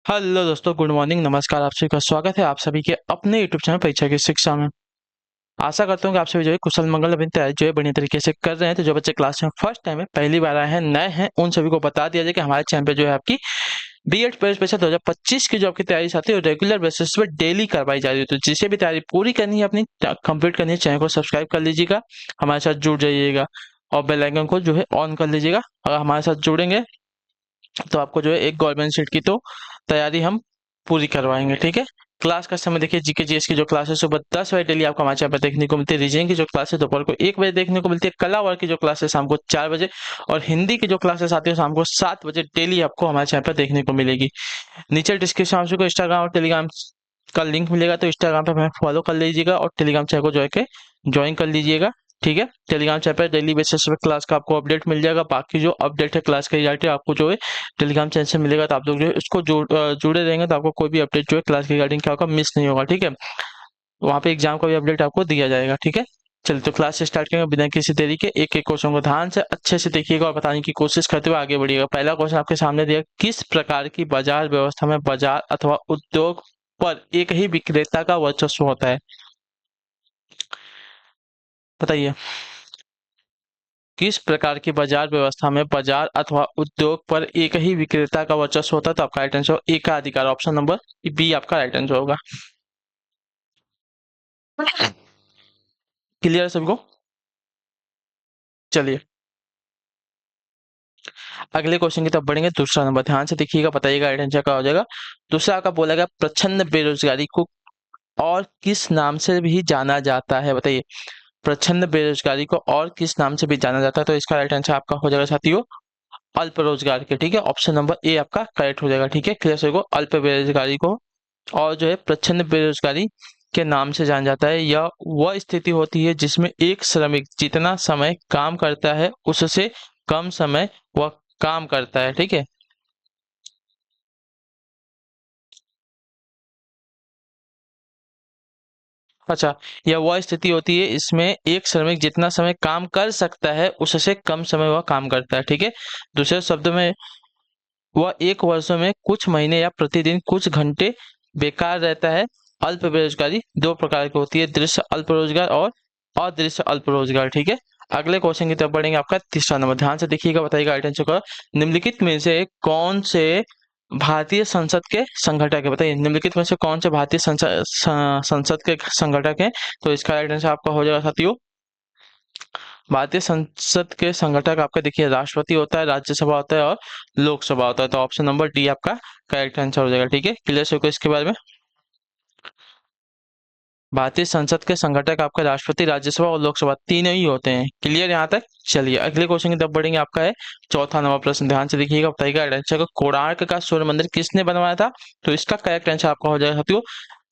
Hello दोस्तों, good morning, नमस्कार। आप सभी का स्वागत है आप सभी के अपने यूट्यूब चैनल परीक्षा की शिक्षा में। आशा करता हूँ कि आप सभी जो है कुशल मंगल अपनी तैयारी जो है बढ़िया तरीके से कर रहे हैं। तो जो बच्चे क्लास में फर्स्ट टाइम है, पहली बार आए हैं, नए हैं, उन सभी को बता दिया जाए कि हमारे चैनल पे जो है आपकी बीएड प्रवेश परीक्षा 2025 की जो आपकी तैयारी साथी है रेगुलर बेसिस पे डेली करवाई जा रही है। तो जिसे भी तैयारी पूरी करनी है, अपनी कंप्लीट करनी है, चैनल को सब्सक्राइब कर लीजिएगा, हमारे साथ जुड़ जाइएगा और बेल आइकन को जो है ऑन कर लीजिएगा। अगर हमारे साथ जुड़ेंगे तो आपको जो है एक गवर्नमेंट सीट की तो तैयारी हम पूरी करवाएंगे। ठीक है। क्लास का समय देखिए, जीके जीएस की जो क्लास है सुबह 10 बजे डेली आपको हमारे चैनल पर देखने को मिलती है। रीजनिंग की जो क्लास है दोपहर को 1 बजे देखने को मिलती है। कला वर्ग की जो क्लास है शाम को 4 बजे और हिंदी की जो क्लासेस आती है शाम को 7 बजे डेली आपको हमारे चैनल पर देखने को मिलेगी। नीचे डिस्क्रिप्शन में आपको इंस्टाग्राम और टेलीग्राम का लिंक मिलेगा, तो इंस्टाग्राम पे हमें फॉलो कर लीजिएगा और टेलीग्राम चैनल को ज्वाइन कर लीजिएगा। ठीक है। टेलीग्राम चैनल पर डेली बेसिस पे क्लास का आपको अपडेट मिल जाएगा। बाकी जो अपडेट है क्लास के रिगार्डिंग आपको जो है टेलीग्राम चैनल से मिलेगा, तो आप लोग जो है उसको जुड़े रहेंगे तो आपको कोई भी अपडेट जो है क्लास के रिगार्डिंग क्या होगा मिस नहीं होगा। ठीक है। वहाँ पे एग्जाम का भी अपडेट आपको दिया जाएगा। ठीक है। चलिए तो क्लास से स्टार्ट करेंगे बिना किसी देरी के। एक एक क्वेश्चन को ध्यान से अच्छे से देखिएगा और बताने की कोशिश करते हुए आगे बढ़िएगा। पहला क्वेश्चन आपके सामने दिया, किस प्रकार की बाजार व्यवस्था में बाजार अथवा उद्योग पर एक ही विक्रेता का वर्चस्व होता है? बताइए, किस प्रकार की बाजार व्यवस्था में बाजार अथवा उद्योग पर एक ही विक्रेता का वर्चस्व होता है? तो आपका राइट आंसर एकाधिकार, ऑप्शन नंबर बी आपका राइट आंसर होगा। क्लियर है सबको? चलिए अगले क्वेश्चन की तरफ बढ़ेंगे। दूसरा नंबर ध्यान से देखिएगा, बताइएगा राइट आंसर क्या हो जाएगा। दूसरा आपका बोला गया, प्रच्छन्न बेरोजगारी को और किस नाम से भी जाना जाता है? बताइए, प्रच्छन्न बेरोजगारी को और किस नाम से भी जाना जाता है? तो इसका राइट आंसर आपका हो जाएगा साथियों अल्प रोजगार के। ठीक है। ऑप्शन नंबर ए आपका करेक्ट हो जाएगा। ठीक है। क्लियर से अल्प बेरोजगारी को और जो है प्रच्छन्न बेरोजगारी के नाम से जाना जाता है। यह वह स्थिति होती है जिसमें एक श्रमिक जितना समय काम करता है उससे कम समय वह काम करता है। ठीक है। अच्छा, यह वह स्थिति होती है इसमें एक श्रमिक जितना समय काम कर सकता है उससे कम समय वह काम करता है। ठीक है। दूसरे शब्द में वह एक वर्ष में कुछ महीने या प्रतिदिन कुछ घंटे बेकार रहता है। अल्प बेरोजगारी दो प्रकार की होती है, दृश्य अल्प रोजगार और अदृश्य अल्प रोजगार। ठीक है। अगले क्वेश्चन की तरफ बढ़ेंगे। आपका तीसरा नंबर ध्यान से देखिएगा, बताइएगा राइट आंसर का। निम्नलिखित में से कौन से भारतीय संसद के संगठक है? बताइए, निम्नलिखित में से कौन से भारतीय संसद के संगठक हैं? तो इसका राइट आंसर आपका हो जाएगा साथियों, भारतीय संसद के संगठक आपका देखिए राष्ट्रपति होता है, राज्यसभा होता है और लोकसभा होता है। तो ऑप्शन नंबर डी आपका करेक्ट आंसर हो जाएगा। ठीक है। क्लियर हो इसके बारे में? भारतीय संसद के संगठक आपका राष्ट्रपति, राज्यसभा और लोकसभा तीनों ही होते हैं। क्लियर यहाँ तक? चलिए अगले क्वेश्चन की तरफ बढ़ेंगे। आपका है चौथा नंबर प्रश्न, ध्यान से देखिएगा, बताइएगा आंसर को। कोणार्क का सूर्य मंदिर किसने बनवाया था? तो इसका करेक्ट आंसर आपका हो जाएगा साथियों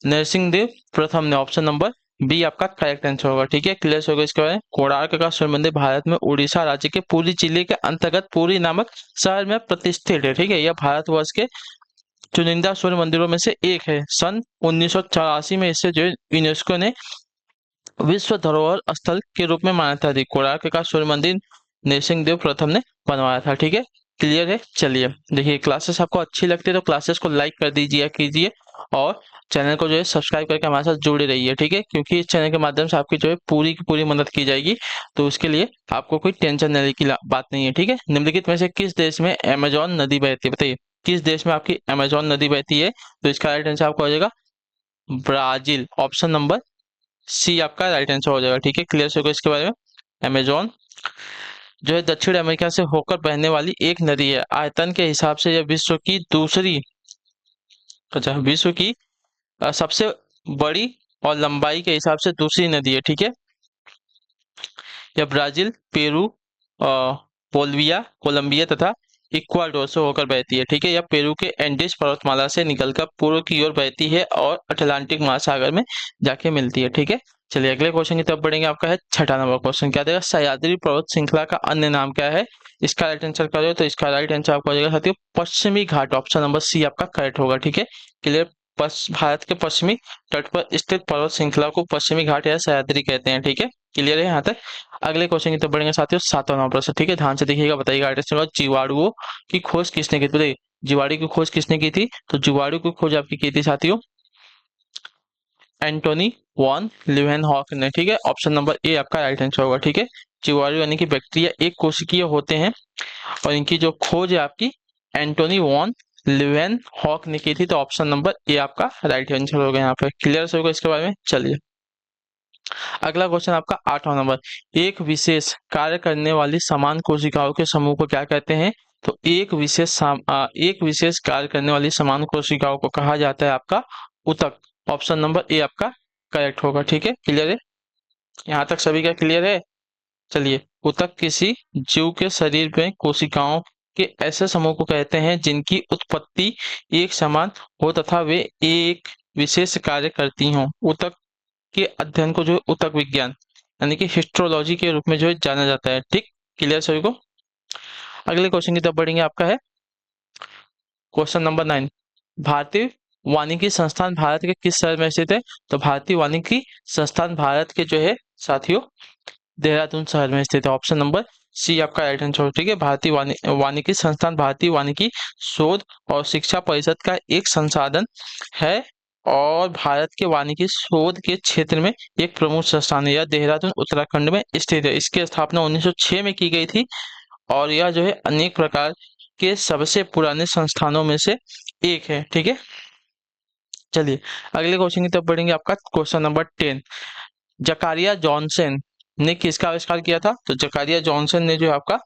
नरसिंह देव प्रथम ने। ऑप्शन नंबर बी आपका करेक्ट आंसर होगा। ठीक है। क्लियर होगा इसके बारे में? कोणार्क का सूर्य मंदिर भारत में उड़ीसा राज्य के पुरी जिले के अंतर्गत पुरी नामक शहर में प्रतिष्ठित है। ठीक है। यह भारतवर्ष के चुनिंदा सूर्य मंदिरों में से एक है। सन 1984 में इसे जो यूनेस्को ने विश्व धरोहर स्थल के रूप में मान्यता दी। कोणार्क का सूर्य मंदिर नरसिंह देव प्रथम ने बनवाया था। ठीक है। क्लियर है? चलिए देखिए, क्लासेस आपको अच्छी लगती है तो क्लासेस को लाइक कर दीजिए कीजिए और चैनल को जो है सब्सक्राइब करके हमारे साथ जुड़े रहिए। ठीक है। क्योंकि इस चैनल के माध्यम से आपकी जो है पूरी की पूरी मदद की जाएगी, तो उसके लिए आपको कोई टेंशन लेने की बात नहीं है। ठीक है। निम्नलिखित में से किस देश में अमेजोन नदी बहती है? बताइए, किस देश में आपकी अमेजोन नदी बहती है? तो इसका राइट आंसर आपको हो जाएगा ब्राजील। ऑप्शन नंबर सी आपका राइट आंसर हो जाएगा। ठीक है। क्लियर होगा इसके बारे में? अमेजोन जो है दक्षिण अमेरिका से होकर बहने वाली एक नदी है। आयतन के हिसाब से यह विश्व की दूसरी, अच्छा विश्व की सबसे बड़ी और लंबाई के हिसाब से दूसरी नदी है। ठीक है। यह ब्राजील, पेरू, बोलिविया, कोलंबिया तथा इक्वाडोर से होकर बहती है। ठीक है। यह पेरू के एंडीज पर्वतमाला से निकलकर पूर्व की ओर बहती है और अटलांटिक महासागर में जाके मिलती है। ठीक है। चलिए अगले क्वेश्चन की तरफ बढ़ेंगे। आपका है छठा नंबर क्वेश्चन, क्या देगा? सह्याद्री पर्वत श्रृंखला का अन्य नाम क्या है? इसका राइट आंसर करो तो इसका राइट आंसर आपका हो जाएगा साथियों पश्चिमी घाट। ऑप्शन नंबर सी आपका करेक्ट होगा। ठीक है। क्लियर? भारत के पश्चिमी तट पर स्थित पर्वत श्रृंखला को पश्चिमी घाट या सह्याद्री कहते हैं। ठीक है। क्लियर है यहाँ तक? अगले क्वेश्चन की तरफ बढ़ेंगे साथियों, सातवां नंबर प्रश्न। ठीक है। ध्यान से देखिएगा, बताइएगा जीवाणुओं की खोज किसने की? बताइए, जुआड़ी की खोज किसने की थी? तो जुआड़ी की खोज आपकी की थी साथियों एंटोनी वॉन लीवेनहॉक ने। ठीक है, ऑप्शन नंबर ए आपका राइट आंसर होगा। ठीक है, जुआड़ी यानी कि बैक्टीरिया एक कोशिकीय होते हैं और इनकी जो खोज है आपकी एंटोनी वॉन लीवेनहॉक ने की थी। तो ऑप्शन नंबर ए आपका राइट आंसर होगा। यहाँ पे क्लियर होगा इसके बारे में। चलिए अगला क्वेश्चन आपका 8वां नंबर, एक विशेष कार्य करने वाली समान कोशिकाओं के समूह को क्या कहते हैं? तो एक विशेष कार्य करने वाली समान कोशिकाओं को कहा जाता है आपका ऊतक। ऑप्शन नंबर ए आपका करेक्ट होगा। ठीक है, क्लियर है, यहाँ तक सभी का क्लियर है। चलिए, ऊतक किसी जीव के शरीर में कोशिकाओं के ऐसे समूह को कहते हैं जिनकी उत्पत्ति एक समान हो तथा वे एक विशेष कार्य करती हों। ऊतक के अध्ययन को जो है ऊतक विज्ञान यानी कि हिस्टोलॉजी के रूप में जो है जाना जाता है। ठीक, क्लियर सभी को। अगले क्वेश्चन की तरफ बढ़ेंगे। आपका है क्वेश्चन नंबर 9, भारतीय वानिकी संस्थान भारत के किस शहर में स्थित है? तो भारतीय वानिकी संस्थान भारत के जो है साथियों देहरादून शहर में स्थित है। ऑप्शन नंबर सी आपका राइट आंसर। ठीक है, भारतीय वानिकी संस्थान भारतीय वानिकी शोध और शिक्षा परिषद का एक संसाधन है और भारत के वानिकी शोध के क्षेत्र में एक प्रमुख संस्थान है। यह देहरादून उत्तराखंड में स्थित है। इसकी स्थापना 1906 में की गई थी और यह जो है अनेक प्रकार के सबसे पुराने संस्थानों में से एक है। ठीक है, चलिए अगले क्वेश्चन की तरफ बढ़ेंगे। आपका क्वेश्चन नंबर 10, जकारिया जॉनसन ने किसका आविष्कार किया था? तो जकारिया जॉनसन ने जो है आपका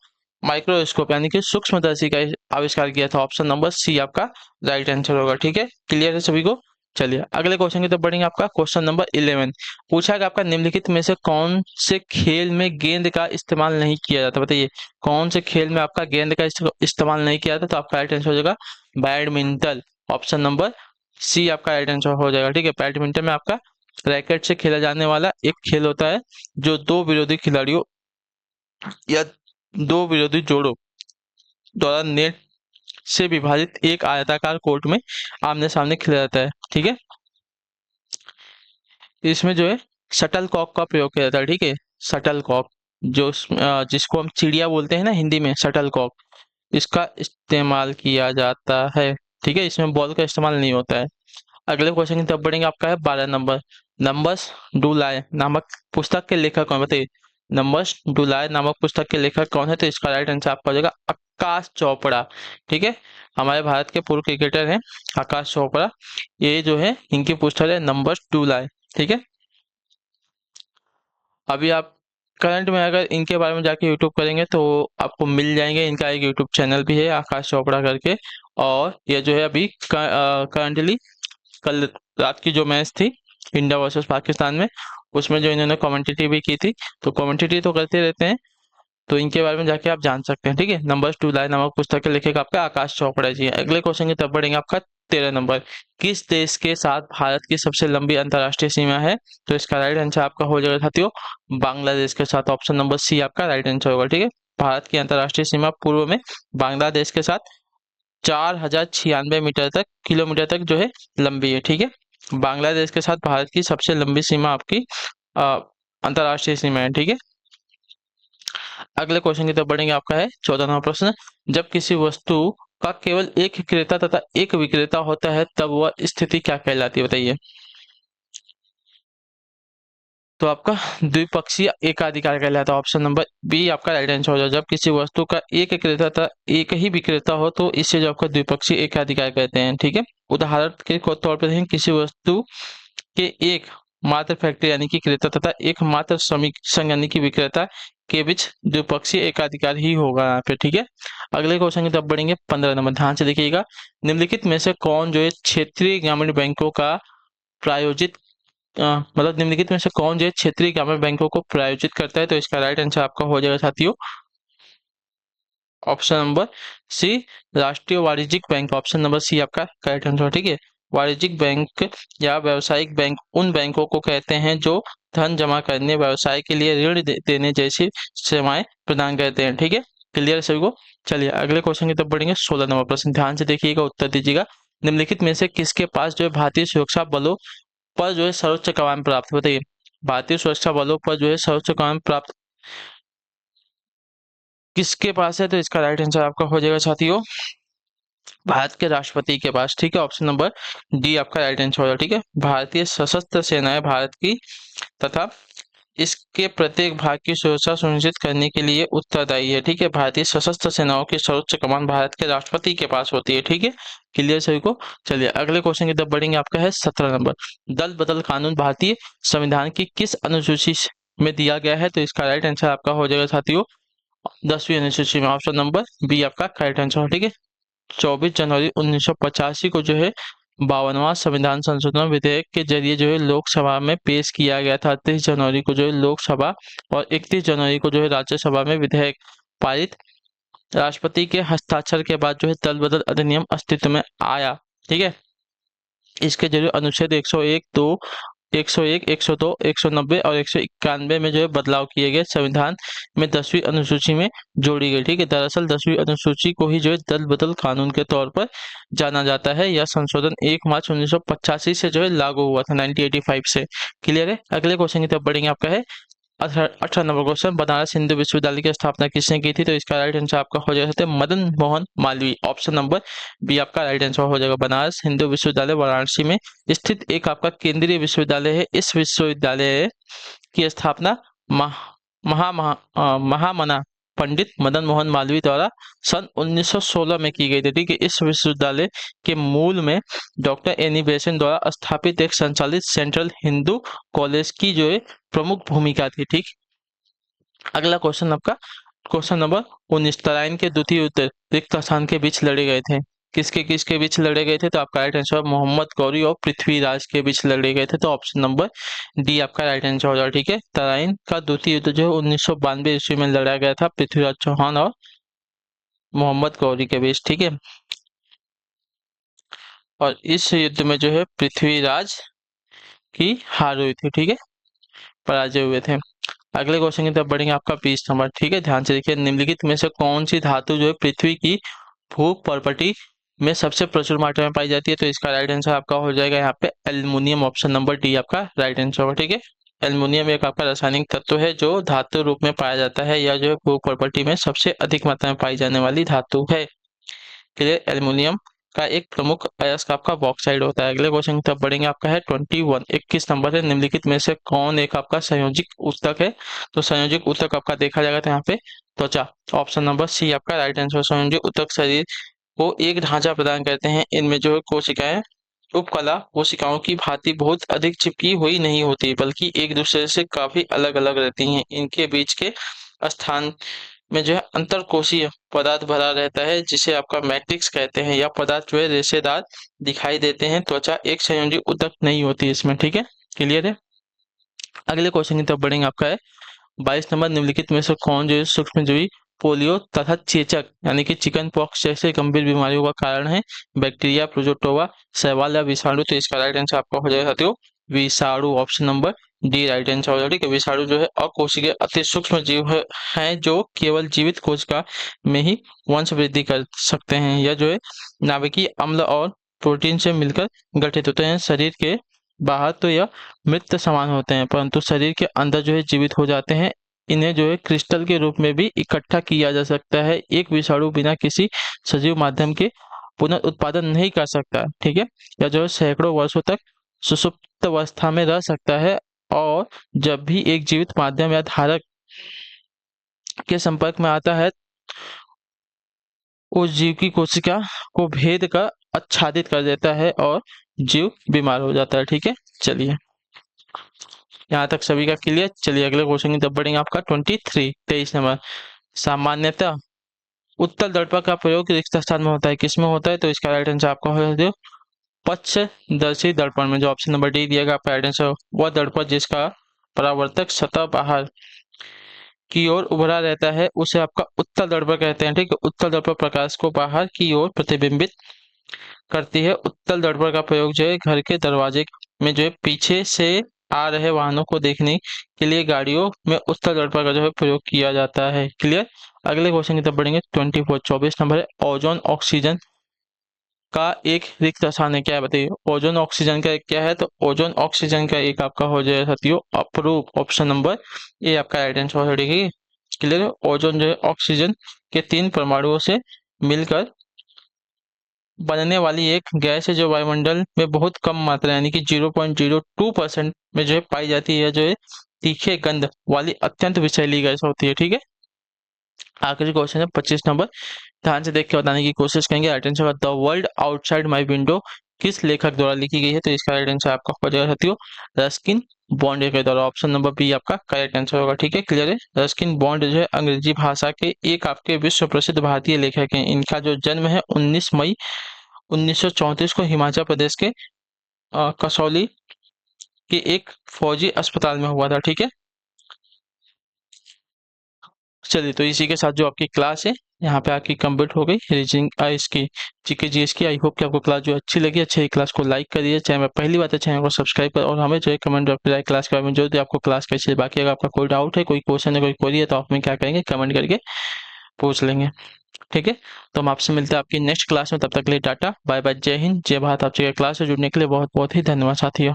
माइक्रोस्कोप यानी कि सूक्ष्मदर्शी का आविष्कार किया था। ऑप्शन नंबर सी आपका राइट आंसर होगा। ठीक है, क्लियर है सभी को। चलिए अगले क्वेश्चन की तरफ बढ़ेंगे। आपका क्वेश्चन नंबर 11 पूछा कि आपका निम्नलिखित में से कौन से खेल में गेंद का इस्तेमाल नहीं किया जाता? बताइए कौन से खेल में आपका गेंद का इस्तेमाल नहीं किया जाता? तो आपका राइट आंसर हो जाएगा बैडमिंटन। ऑप्शन नंबर सी आपका राइट आंसर हो जाएगा। ठीक है, बैडमिंटन में आपका रैकेट से खेला जाने वाला एक खेल होता है जो दो विरोधी खिलाड़ियों या दो विरोधी जोड़ों द्वारा नेट से विभाजित एक आयताकार कोर्ट में आमने सामने खेला जाता है। ठीक है, इसमें जो है शटल कॉक का प्रयोग किया जाता है। ठीक है, शटल कॉक जो जिसको हम चिड़िया बोलते हैं ना हिंदी में, शटल कॉक, इसका इस्तेमाल किया जाता है। ठीक है, इसमें बॉल का इस्तेमाल नहीं होता है। अगले क्वेश्चन की तरफ बढ़ेंगे। आपका है 12 नंबर, नंबर्स डुलाय नामक पुस्तक के लेखक कौन? बताइए नंबर्स डुलाय नामक पुस्तक के लेखक कौन है? तो इसका राइट आंसर आपका हो जाएगा आकाश चोपड़ा। ठीक है, हमारे भारत के पूर्व क्रिकेटर हैं आकाश चोपड़ा। ये जो है इनकी पुस्तक है नंबर्स डुलाय। ठीक है, अभी आप करंट में अगर इनके बारे में जाके यूट्यूब करेंगे तो आपको मिल जाएंगे। इनका एक यूट्यूब चैनल भी है आकाश चोपड़ा करके। और ये जो है अभी करंटली कल रात की जो मैच थी इंडिया वर्सेस पाकिस्तान में, उसमें जो इन्होंने कमेंटेटिव भी की थी। तो कमेंटेटिव तो करते रहते हैं, तो इनके बारे में जाके आप जान सकते हैं। ठीक है, नंबर्स टू लाइन नामक पुस्तक के लेखक आपका आकाश चोपड़ा जी है। अगले क्वेश्चन की तरफ बढ़ेंगे। आपका 13 नंबर, किस देश के साथ भारत की सबसे लंबी अंतर्राष्ट्रीय सीमा है? तो इसका राइट आंसर आपका हो जाएगा साथियों बांग्लादेश के साथ। ऑप्शन नंबर सी आपका राइट आंसर होगा। ठीक है, भारत की अंतर्राष्ट्रीय सीमा पूर्व में बांग्लादेश के साथ 4096 मीटर तक किलोमीटर तक जो है लंबी है। ठीक है, बांग्लादेश के साथ भारत की सबसे लंबी सीमा आपकी अ, अंतर्राष्ट्रीय सीमा है। ठीक है, अगले क्वेश्चन की तरफ बढ़ेंगे। आपका है 14वां प्रश्न, जब किसी वस्तु का केवल एक क्रेता तथा एक विक्रेता होता है तब वह स्थिति क्या कहलाती है? बताइए। तो आपका द्विपक्षीय एकाधिकार कहलाता है। ऑप्शन नंबर बी आपका राइट आंसर हो जाएगा। जब किसी वस्तु का एक क्रेता तथा एक ही विक्रेता हो तो इसे जो आपका द्विपक्षीय एकाधिकार कहते हैं। ठीक है, उदाहरण के तौर पर देखें, किसी वस्तु के एक मात्र फैक्ट्री यानी कि क्रेता तथा एक मात्र श्रमिक संघ यानी कि विक्रेता के बीच द्विपक्षीय एकाधिकार ही होगा यहाँ पे। ठीक है, अगले क्वेश्चन की तरफ बढ़ेंगे। 15 नंबर, ध्यान से देखिएगा, निम्नलिखित में से कौन जो है क्षेत्रीय ग्रामीण बैंकों का प्रायोजित मतलब निम्नलिखित में से कौन जो है क्षेत्रीय ग्रामीण बैंकों को प्रायोजित करता है? तो इसका राइट आंसर आपका हो जाएगा साथियों ऑप्शन नंबर सी राष्ट्रीय वाणिज्यिक बैंक। ऑप्शन नंबर सी आपका करेक्ट आंसर। ठीक है, वाणिज्यिक बैंक या व्यावसायिक बैंक उन बैंकों को कहते हैं जो धन जमा करने, व्यवसाय के लिए ऋण देने जैसी सेवाएं प्रदान करते हैं। ठीक है, क्लियर सभी को। चलिए अगले क्वेश्चन की तरफ बढ़ेंगे। 16 नंबर प्रश्न, ध्यान से देखिएगा, उत्तर दीजिएगा। निम्नलिखित में से किसके पास जो है भारतीय सुरक्षा बलों पर जो है सर्वोच्च कमान प्राप्त? बताइए भारतीय सुरक्षा बलों पर जो है सर्वोच्च कमान प्राप्त किसके पास है? तो इसका राइट आंसर आपका हो जाएगा साथियों भारत के राष्ट्रपति के पास, ठीक है। ऑप्शन नंबर डी आपका राइट आंसर होगा, ठीक है। भारतीय सशस्त्र सेनाएं भारत की तथा इसके प्रत्येक भाग की सुरक्षा सुनिश्चित करने के लिए उत्तरदायी है, ठीक है। भारतीय सशस्त्र सेनाओं की सर्वोच्च कमान भारत के राष्ट्रपति के पास होती है, ठीक है। क्लियर सभी को। चलिए अगले क्वेश्चन की तरफ बढ़ेंगे। आपका है 17 नंबर। दल बदल कानून भारतीय संविधान की किस अनुसूची में दिया गया है? तो इसका राइट आंसर आपका हो जाएगा साथियों 10वीं अनुसूची में। ऑप्शन नंबर बी आपका करेक्ट आंसर, ठीक है। 24 जनवरी 1985 को जो है 52वां संविधान संशोधन विधेयक के जरिए जो है लोकसभा में पेश किया गया था। 30 जनवरी को जो है लोकसभा और 31 जनवरी को जो है राज्यसभा में विधेयक पारित। राष्ट्रपति के हस्ताक्षर के बाद जो है दल बदल अधिनियम अस्तित्व में आया, ठीक है। इसके जरिए अनुच्छेद 101, 2, 101, 102, 190 और 191 में जो है बदलाव किए गए। संविधान में 10वीं अनुसूची में जोड़ी गई, ठीक है। दरअसल 10वीं अनुसूची को ही जो है दल बदल कानून के तौर पर जाना जाता है। यह संशोधन 1 मार्च 1985 से जो है लागू हुआ था, 1985 से। क्लियर है। अगले क्वेश्चन की तरफ बढ़ेंगे। आपका है 18 नंबर क्वेश्चन। बनारस हिंदू विश्वविद्यालय की स्थापना किसने की थी? तो इसका राइट आंसर आपका हो जाएगा Madan Mohan Malviya. Option number B आपका राइट आंसर हो जाएगा। बनारस हिंदू विश्वविद्यालय वाराणसी में स्थित एक आपका केंद्रीय विश्वविद्यालय है। इस विश्वविद्यालय की स्थापना महामना पंडित मदन मोहन मालवीय द्वारा सन 1916 में की गई थी, ठीक है। इस विश्वविद्यालय के मूल में डॉक्टर एनी बेसेंट द्वारा स्थापित एक संचालित सेंट्रल हिंदू कॉलेज की जो है प्रमुख भूमिका थी, ठीक। अगला क्वेश्चन आपका क्वेश्चन नंबर 19। तराइन के द्वितीय युद्ध रिक्त स्थान के बीच लड़े गए थे। किसके किसके बीच लड़े गए थे? तो आपका राइट आंसर मोहम्मद गौरी और पृथ्वीराज के बीच लड़े गए थे। तो ऑप्शन नंबर डी आपका राइट आंसर हो जाएगा, ठीक है। तराइन का द्वितीय युद्ध जो है 1992 ईस्वी में लड़ा गया था पृथ्वीराज चौहान और मोहम्मद गौरी के बीच, ठीक है। और इस युद्ध में जो है पृथ्वीराज की हार हुई थी, ठीक है, पराजय हुए थे। अगले क्वेश्चन की तरफ बढ़ेंगे। आपका 20 नंबर, ठीक है। ध्यान से देखिए, निम्नलिखित में से कौन सी धातु जो है पृथ्वी की भू प्रॉपर्टी में सबसे प्रचुर मात्रा में पाई जाती है? तो इसका राइट आंसर आपका हो जाएगा यहाँ पे एल्युमिनियम। ऑप्शन नंबर डी आपका राइट आंसर होगा, ठीक है। एल्युमिनियम एक आपका रासायनिक तत्व है जो धातु रूप में पाया जाता है। यह जो है भू प्रॉपर्टी में सबसे अधिक मात्रा में पाई जाने वाली धातु है। क्लियर। एल्युमिनियम का एक प्रमुख अयस्क आपका बॉक्साइड होता है। अगले क्वेश्चन की तरफ बढ़ेंगे। आपका है 21, 21 नंबर है। निम्नलिखित में से कौन एक आपका संयोजिक ऊतक है? तो संयोजिक ऊतक आपका देखा जाएगा तो यहाँ पे त्वचा। ऑप्शन नंबर सी आपका राइट आंसर। संयोजिक ऊतक शरीर को एक ढांचा प्रदान करते हैं। इनमें जो है कोशिकाएं उपकला कोशिकाओं की भांति बहुत अधिक चिपकी हुई नहीं होती, बल्कि एक दूसरे से काफी अलग अलग रहती हैं। इनके बीच के स्थान में जो है अंतरकोशीय पदार्थ भरा रहता है, जिसे आपका मैट्रिक्स कहते हैं। यह पदार्थ जो है रेशेदार दिखाई देते हैं। त्वचा एक संयोजी ऊतक नहीं होती इसमें, ठीक है। क्लियर है। अगले क्वेश्चन की तरफ बढ़ेंगे। आपका है 22 नंबर। निम्नलिखित में से कौन जो है सूक्ष्मजीवी पोलियो तथा चेचक यानी कि चिकन पॉक्स जैसे गंभीर बीमारियों का कारण है? बैक्टीरिया, प्रोटोजोआ, शैवाल या विषाणु? तो इसका राइट आंसर आपका हो जाएगा साथियों विषाणु। Option number D right answer हो जाएगा, ठीक है। विषाणु जो है अकोशिकीय अति सूक्ष्म जीव है जो केवल जीवित कोशिका में ही वंश वृद्धि कर सकते हैं। यह जो है नाभिकीय अम्ल और प्रोटीन से मिलकर गठित होते हैं। शरीर के बाहर तो यह मृत समान होते हैं, परंतु शरीर के अंदर जो है जीवित हो जाते हैं। इन्हें जो है क्रिस्टल के रूप में भी इकट्ठा किया जा सकता है। एक विषाणु बिना किसी सजीव माध्यम के पुनर्उत्पादन नहीं कर सकता, ठीक है। या जो है सैकड़ों वर्षों तक सुषुप्त अवस्था में रह सकता है, और जब भी एक जीवित माध्यम या धारक के संपर्क में आता है उस जीव की कोशिका को भेद कर आच्छादित कर देता है और जीव बीमार हो जाता है, ठीक है। चलिए यहाँ तक सभी का क्लियर। चलिए अगले क्वेश्चन की तरफ बढ़ेंगे। आपका 23, 23 नंबर। सामान्यतः उत्तल दर्पण का प्रयोग रिक्त स्थान में होता है, किसमें होता है? तो इसका राइट आंसर आपका हो जाएगा पक्षदर्शी दर्पण में। जो ऑप्शन नंबर डी दिएगा आपका राइट आंसर। वह दर्पण जिसका परावर्तक सतह बाहर की ओर उभरा रहता है उसे आपका उत्तल दर्पण कहते हैं, ठीक है। उत्तल दर्पण प्रकाश को बाहर की ओर प्रतिबिंबित करती है। उत्तल दर्पण का प्रयोग जो है घर के दरवाजे में जो है पीछे से आ रहे वाहनों को देखने के लिए गाड़ियों में उत्तल दर्पण का जो है प्रयोग किया जाता है। क्लियर। अगले क्वेश्चन की तरफ बढ़ेंगे। 24, 24 नंबर है। ओजोन ऑक्सीजन का एक रिक्त स्थान है, क्या है बताइए? ओजोन ऑक्सीजन का एक क्या है? तो ओजोन ऑक्सीजन का एक आपका हो जाएगा साथियों अपरूप। ऑप्शन नंबर ए आपका राइट आंसर हो जाएगा। क्लियर है। ओजोन जो है ऑक्सीजन के 3 परमाणुओं से मिलकर बनने वाली एक गैस है जो वायुमंडल में बहुत कम मात्रा यानी कि 0.02% में जो है पाई जाती है, जो है तीखे गंध वाली अत्यंत विषैली गैस होती है। ठीक है, आखिरी क्वेश्चन है 25 नंबर, ध्यान से देख के बताने की कोशिश करेंगे। Identify the world outside my window किस लेखक द्वारा लिखी गई है? तो इसका राइट आंसर आपका हो जाएगा साथियों रस्किन बॉन्ड के द्वारा। ऑप्शन नंबर बी आपका करेक्ट आंसर होगा। ठीक है, क्लियर है। रस्किन बॉन्ड जो है अंग्रेजी भाषा के एक आपके विश्व प्रसिद्ध भारतीय लेखक हैं। इनका जो जन्म है 19 मई 1934 को हिमाचल प्रदेश के कसौली के एक फौजी अस्पताल में हुआ था। ठीक है, चलिए तो इसी के साथ जो आपकी क्लास है यहाँ पे आपकी कंप्लीट हो गई रीजनिंग इसकी जीके जीएस की। आई होप कि आपको क्लास जो अच्छी लगी, अच्छी क्लास को लाइक करिए, चाहे मैं पहली बात है चैनल को सब्सक्राइब कर, और हमें जो है कमेंट ड्रॉप क्लास के बारे में जो भी आपको क्लास कैसी है। बाकी अगर आपका कोई डाउट है, कोई क्वेश्चन है, कोई क्वेरी है, तो आप में क्या करेंगे कमेंट करके पूछ लेंगे। ठीक है, तो हम आपसे मिलते हैं आपकी नेक्स्ट क्लास में। तब तक के लिए टाटा बाय बाय, जय हिंद जय भारत। आपसे क्लास से जुड़ने के लिए बहुत बहुत ही धन्यवाद साथियों।